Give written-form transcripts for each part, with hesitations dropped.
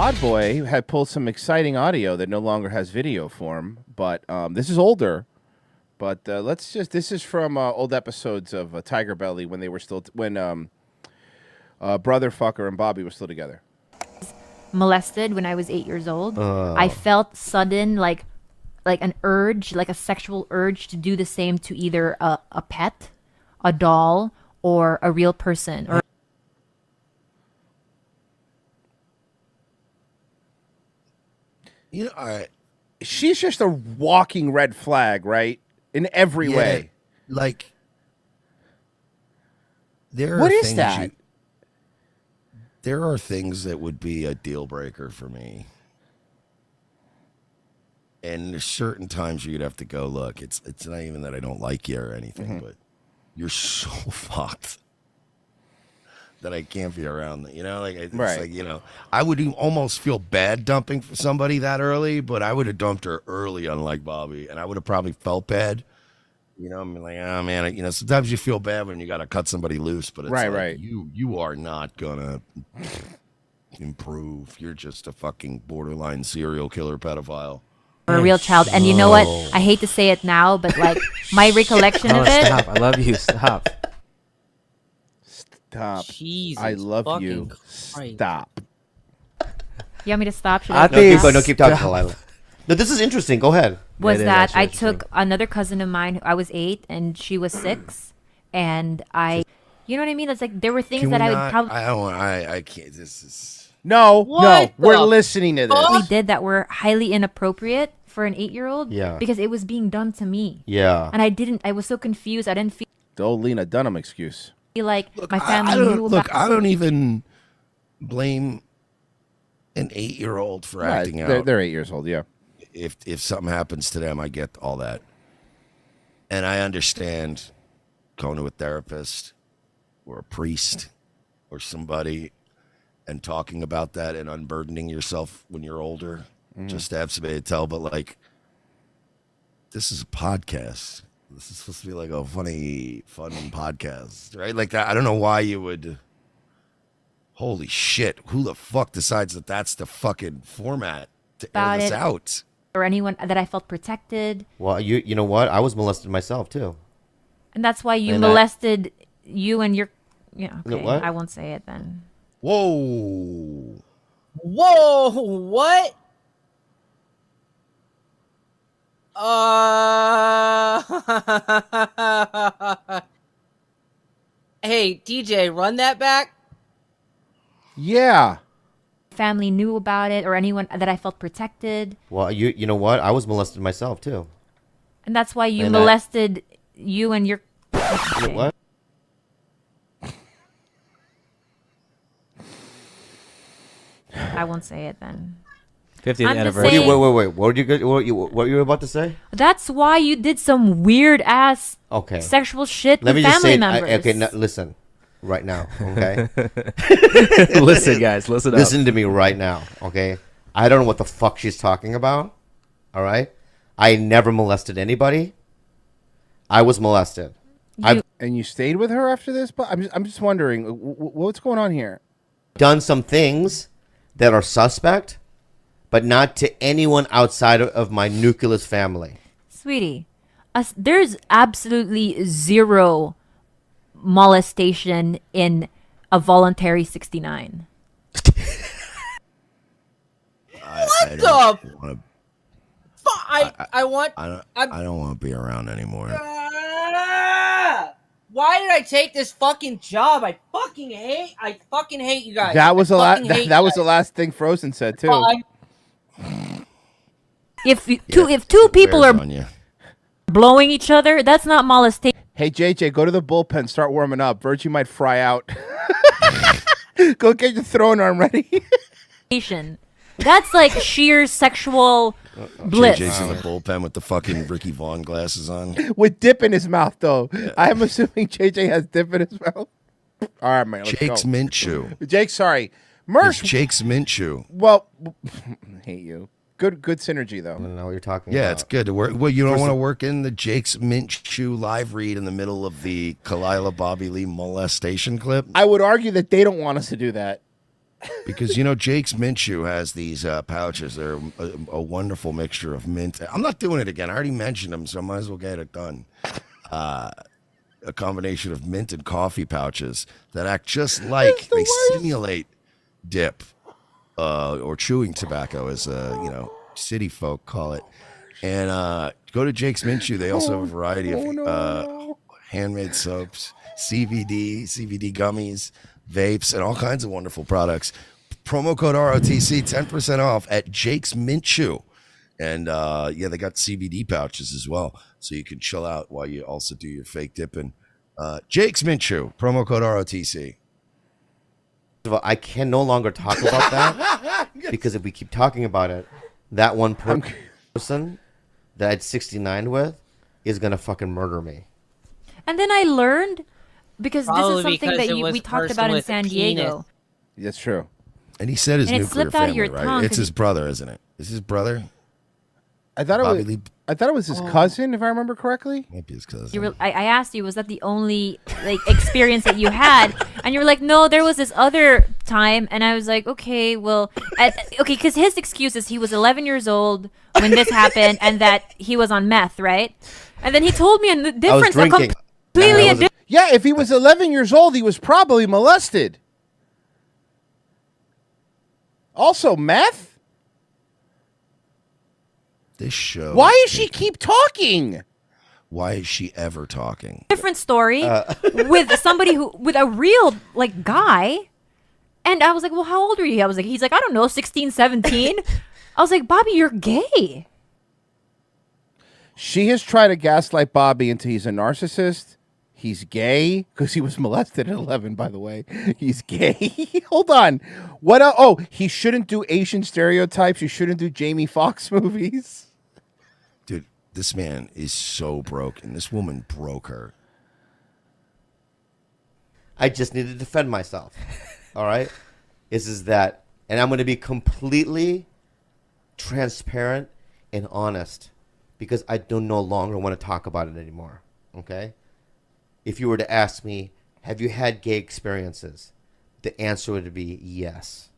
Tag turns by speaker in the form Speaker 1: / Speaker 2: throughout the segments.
Speaker 1: Pod Boy had pulled some exciting audio that no longer has video form, but this is older. But this is from old episodes of Tiger Belly when they were still, when Brother Fucker and Bobby were still together.
Speaker 2: Molested when I was 8 years old. I felt sudden, like an urge, like a sexual urge to do the same to either a pet, a doll, or a real person. Or
Speaker 1: she's just a walking red flag, right? In every way.
Speaker 3: Like,
Speaker 1: what is that?
Speaker 3: There are things that would be a deal breaker for me. And there's certain times you'd have to go, look, it's not even that I don't like you or anything, but you're so fucked that I can't be around. You know, like, it's like, you know, I would almost feel bad dumping for somebody that early, but I would have dumped her early, unlike Bobby, and I would have probably felt bad. You know, I'm like, oh man, you know, sometimes you feel bad when you got to cut somebody loose, but it's you are not gonna improve. You're just a fucking borderline serial killer pedophile.
Speaker 2: Or a real child. And you know what? I hate to say it now, but like my recollection of it.
Speaker 4: Stop. I love you. Stop.
Speaker 1: Stop.
Speaker 5: Jesus
Speaker 1: I love you.
Speaker 5: Christ.
Speaker 1: Stop.
Speaker 2: You want me to stop? Should
Speaker 4: I
Speaker 2: I
Speaker 4: think
Speaker 6: No, keep talking, Khalyla. No, this is interesting. Go ahead.
Speaker 2: Was
Speaker 4: It is
Speaker 2: that
Speaker 4: actually
Speaker 2: I
Speaker 4: interesting.
Speaker 2: took another cousin of mine. I was 8 and she was 6, and you know what I mean? It's like there were things that I would probably
Speaker 3: I can't. This is
Speaker 1: No,
Speaker 5: What
Speaker 1: we're
Speaker 5: the
Speaker 1: listening to this.
Speaker 2: we did that were highly inappropriate for an 8-year-old.
Speaker 6: Yeah.
Speaker 2: Because it was being done to me.
Speaker 6: Yeah.
Speaker 2: And I was so confused. I didn't feel
Speaker 1: The old Lena Dunham excuse.
Speaker 2: like my family knew about
Speaker 3: I don't even blame an 8-year-old for acting out.
Speaker 1: They're 8 years old, yeah.
Speaker 3: If something happens to them, I get all that. And I understand going to a therapist or a priest or somebody and talking about that and unburdening yourself when you're older, just to have somebody to tell. But like, this is a podcast. This is supposed to be like a funny, fun podcast, right? Like, I don't know why you would. Holy shit! Who the fuck decides that that's the fucking format to air
Speaker 2: About
Speaker 3: this
Speaker 2: it.
Speaker 3: out?
Speaker 2: or anyone that I felt protected.
Speaker 6: Well, you know what? I was molested myself too.
Speaker 2: And that's why you
Speaker 6: And
Speaker 2: molested you and your. Yeah, okay.
Speaker 6: What?
Speaker 2: I won't say it then.
Speaker 3: Whoa!
Speaker 5: Whoa! What? Hey, DJ, run that back.
Speaker 1: Yeah.
Speaker 2: Family knew about it, or anyone that I felt protected.
Speaker 6: Well, you know what? I was molested myself too.
Speaker 2: And that's why you
Speaker 6: And
Speaker 2: molested you and your.
Speaker 6: You know what?
Speaker 2: I won't say it then.
Speaker 4: 50th
Speaker 2: I'm just
Speaker 4: anniversary.
Speaker 2: saying-
Speaker 6: Wait. What were you about to say?
Speaker 2: That's why you did some weird ass
Speaker 6: Okay.
Speaker 2: sexual shit
Speaker 6: Let
Speaker 2: with
Speaker 6: me just
Speaker 2: family
Speaker 6: say,
Speaker 2: members.
Speaker 6: okay, now, listen, right now, okay?
Speaker 4: Listen, guys, listen up.
Speaker 6: Listen to me right now, okay? I don't know what the fuck she's talking about, all right? I never molested anybody. I was molested. I've
Speaker 1: And you stayed with her after this? But I'm just wondering, what's going on here?
Speaker 6: done some things that are suspect, but not to anyone outside of my nucleus family.
Speaker 2: Sweetie, there's absolutely zero molestation in a voluntary 69.
Speaker 3: What
Speaker 5: the? I want.
Speaker 3: I don't want to be around anymore.
Speaker 5: Why did I take this fucking job? I fucking hate you guys.
Speaker 1: That was
Speaker 5: I
Speaker 1: the last.
Speaker 5: fucking hate
Speaker 1: That
Speaker 5: you
Speaker 1: was the
Speaker 5: guys.
Speaker 1: last thing Frozen said too.
Speaker 5: Bye.
Speaker 2: If two people
Speaker 3: Bears
Speaker 2: are
Speaker 3: on you.
Speaker 2: blowing each other, that's not molestation.
Speaker 1: Hey JJ, go to the bullpen, start warming up. Virgie might fry out. Go get your throwing arm ready.
Speaker 2: That's like sheer sexual bliss.
Speaker 3: JJ's in the bullpen with the fucking Ricky Vaughn glasses on.
Speaker 1: With dip in his mouth, though. I'm assuming JJ has dip in his mouth. All right, man. Let's
Speaker 3: Jake's
Speaker 1: go.
Speaker 3: mint shoe.
Speaker 1: Jake, sorry.
Speaker 3: It's
Speaker 1: Mersh.
Speaker 3: Jake's mint shoe.
Speaker 1: Well, hate you. Good synergy though.
Speaker 6: I don't know what you're talking
Speaker 3: Yeah,
Speaker 6: about.
Speaker 3: it's good to work. Well, you don't want to work in the Jake's mint shoe live read in the middle of the Khalyla Bobby Lee molestation clip.
Speaker 1: I would argue that they don't want us to do that.
Speaker 3: Because Jake's Mint Chew has these pouches. They're a wonderful mixture of mint. I'm not doing it again. I already mentioned them, so I might as well get it done. A combination of mint and coffee pouches that act just like they simulate dip or chewing tobacco, as city folk call it. And go to Jake's Mint Chew. They also have a variety of handmade soaps, CBD gummies, vapes, and all kinds of wonderful products. Promo code ROTC, 10% off at Jake's Mint Chew. And they got CBD pouches as well, so you can chill out while you also do your fake dipping. Jake's Mint Chew, promo code ROTC.
Speaker 6: I can no longer talk about that because if we keep talking about it, that one person that I'd 69 with is gonna fucking murder me.
Speaker 2: And then I learned, because
Speaker 5: Probably
Speaker 2: this is something
Speaker 5: because
Speaker 2: that
Speaker 5: it was
Speaker 2: we
Speaker 5: a
Speaker 2: talked
Speaker 5: person
Speaker 2: about in
Speaker 5: with a
Speaker 2: San
Speaker 5: penis.
Speaker 2: Diego.
Speaker 1: That's true.
Speaker 3: And he said his
Speaker 2: And it
Speaker 3: nuclear
Speaker 2: slipped out of
Speaker 3: family,
Speaker 2: your
Speaker 3: right?
Speaker 2: tongue
Speaker 3: It's
Speaker 2: 'cause
Speaker 3: his brother, isn't it? Is his brother?
Speaker 1: I thought
Speaker 3: Bobby
Speaker 1: it was.
Speaker 3: Lee
Speaker 1: I thought it was his cousin, if I remember correctly.
Speaker 3: might be his cousin.
Speaker 2: I asked you, was that the only experience that you had? And you were like, no, there was this other time. And I was like, okay, well, because his excuse is he was 11 years old when this happened, and that he was on meth, right? And then he told me a difference, a
Speaker 6: drinking.
Speaker 2: completely different.
Speaker 1: Yeah, if he was 11 years old, he was probably molested. Also, meth?
Speaker 3: This show.
Speaker 1: Why does she keep talking?
Speaker 3: Why is she ever talking?
Speaker 2: Different story with somebody with a real guy. And I was like, well, how old are you? He's like, I don't know, 16, 17. I was like, Bobby, you're gay.
Speaker 1: She has tried to gaslight Bobby into he's a narcissist. He's gay because he was molested at 11, by the way. He's gay. Hold on. What? He shouldn't do Asian stereotypes. You shouldn't do Jamie Foxx movies.
Speaker 3: Dude, this man is so broken. This woman broke her.
Speaker 6: I just need to defend myself. All right? Is that, and I'm going to be completely transparent and honest because I no longer want to talk about it anymore. Okay? If you were to ask me, have you had gay experiences? The answer would be yes.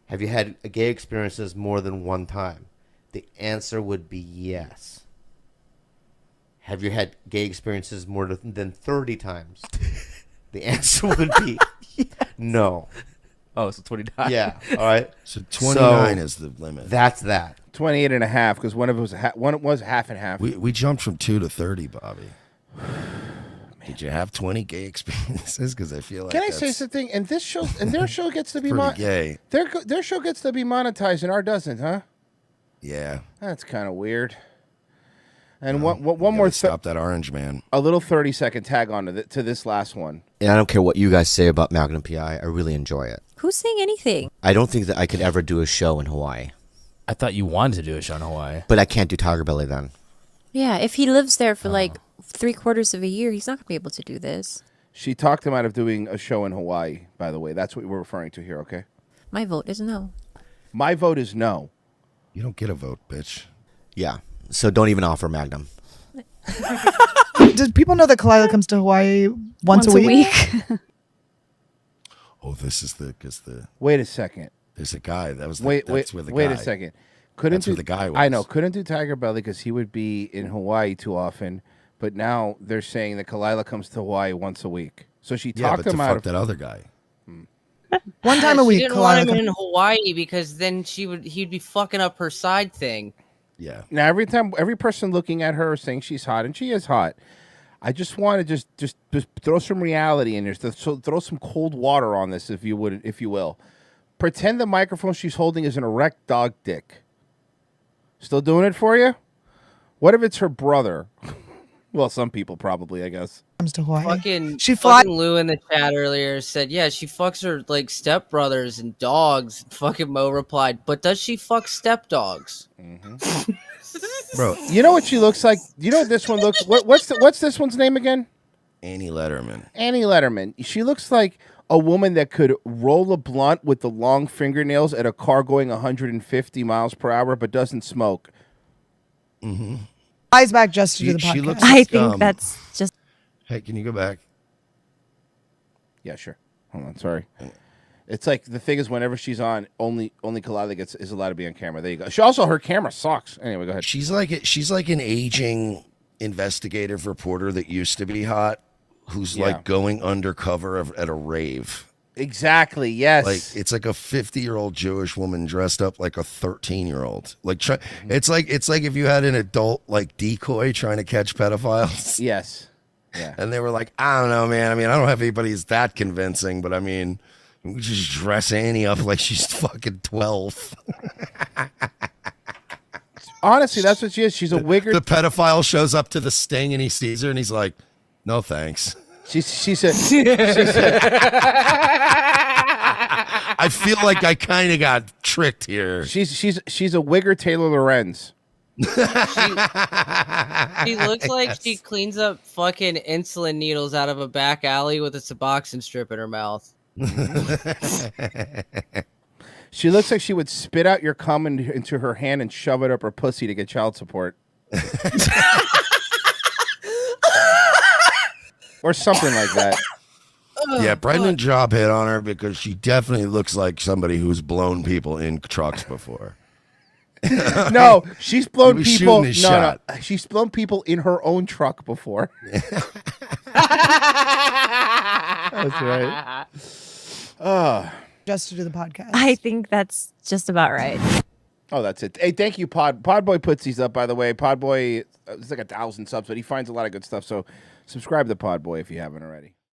Speaker 6: Have you had gay experiences more than one time? The answer would be yes. Have you had gay experiences more than 30 times? The answer would be no.
Speaker 4: Oh, so 29.
Speaker 6: Yeah, all right.
Speaker 3: So 29 is the limit.
Speaker 6: That's that.
Speaker 1: 28 and a half because one was half and half.
Speaker 3: We jumped from 2 to 30, Bobby. Did you have 20 gay experiences? Because I feel like
Speaker 1: Can I say something? And their show gets to be
Speaker 3: pretty gay.
Speaker 1: Their show gets to be monetized and ours doesn't, huh?
Speaker 3: Yeah.
Speaker 1: That's kind of weird. And one
Speaker 3: You
Speaker 1: more
Speaker 3: gotta stop that orange man.
Speaker 1: a little 30-second tag on to this last one.
Speaker 6: And I don't care what you guys say about Magnum PI. I really enjoy it.
Speaker 7: Who's saying anything?
Speaker 6: I don't think that I could ever do a show in Hawaii.
Speaker 4: I thought you wanted to do a show in Hawaii.
Speaker 6: But I can't do Tiger Belly then.
Speaker 7: Yeah, if he lives there for 3/4 of a year, he's not gonna be able to do this.
Speaker 1: She talked him out of doing a show in Hawaii, by the way. That's what we're referring to here, okay?
Speaker 7: My vote is no.
Speaker 1: My vote is no.
Speaker 3: You don't get a vote, bitch.
Speaker 6: Yeah. So don't even offer Magnum.
Speaker 8: Do people know that Khalyla comes to Hawaii once a week?
Speaker 3: Oh, this is because
Speaker 1: Wait a second.
Speaker 3: there's a guy that was
Speaker 1: Wait
Speaker 3: guy.
Speaker 1: a second. Couldn't
Speaker 3: That's where the guy was.
Speaker 1: I know. Couldn't do Tiger Belly because he would be in Hawaii too often. But now they're saying that Khalyla comes to Hawaii once a week. So she
Speaker 3: Yeah,
Speaker 1: talked
Speaker 3: but to
Speaker 1: him out
Speaker 3: fuck
Speaker 1: of
Speaker 3: that other guy.
Speaker 8: One time a
Speaker 5: She
Speaker 8: week.
Speaker 5: didn't want him
Speaker 8: Khalyla
Speaker 5: in Hawaii because then he'd be fucking up her side thing.
Speaker 3: Yeah.
Speaker 1: Now every person looking at her is saying she's hot, and she is hot. I just want to just throw some reality in here. Throw some cold water on this, if you will. Pretend the microphone she's holding is an erect dog dick. Still doing it for you? What if it's her brother? Well, some people probably, I guess.
Speaker 8: comes to Hawaii.
Speaker 5: Fucking,
Speaker 8: She fly-
Speaker 5: fucking Lou in the chat earlier said, yeah, she fucks her stepbrothers and dogs. Fucking Mo replied, but does she fuck stepdogs?
Speaker 3: Bro,
Speaker 1: You know what she looks like? You know what this one looks? What's this one's name again?
Speaker 3: Annie Letterman.
Speaker 1: Annie Letterman. She looks like a woman that could roll a blunt with the long fingernails at a car going 150 miles per hour, but doesn't smoke.
Speaker 8: Flies back just to do the
Speaker 3: She
Speaker 8: podcast.
Speaker 3: looks
Speaker 7: I
Speaker 3: like,
Speaker 7: think that's just
Speaker 3: Hey, can you go back?
Speaker 1: Yeah, sure. Hold on, sorry. It's like the thing is, whenever she's on, only Khalyla is allowed to be on camera. There you go. She also her camera sucks. Anyway, go ahead.
Speaker 3: She's like an aging investigative reporter that used to be hot, who's like going undercover at a rave.
Speaker 1: Exactly. Yes.
Speaker 3: Like it's like a 50-year-old Jewish woman dressed up like a 13-year-old. Like it's like if you had an adult like decoy trying to catch pedophiles.
Speaker 1: Yes. Yeah.
Speaker 3: And they were like, I don't know, man. I mean, I don't have anybody who's that convincing, but I mean, we just dress Annie up like she's fucking 12.
Speaker 1: Honestly, that's what she is. She's a wigger.
Speaker 3: The pedophile shows up to the sting and he sees her and he's like, no thanks.
Speaker 1: She said.
Speaker 3: I feel like I kind of got tricked here.
Speaker 1: She's a wigger Taylor Lorenz.
Speaker 5: She looks like she cleans up fucking insulin needles out of a back alley with a Suboxone strip in her mouth.
Speaker 1: She looks like she would spit out your cum into her hand and shove it up her pussy to get child support. Or something like that.
Speaker 3: Yeah, Brendan Job hit on her because she definitely looks like somebody who's blown people in trucks before.
Speaker 1: No, she's blown people. No,
Speaker 3: shot.
Speaker 1: no, she's blown people in her own truck before. That's right.
Speaker 8: Just to do the podcast.
Speaker 7: I think that's just about right.
Speaker 1: Oh, that's it. Hey, thank you, Podboy puts these up, by the way. Podboy, it's like 1,000 subs, but he finds a lot of good stuff. So subscribe to Podboy if you haven't already.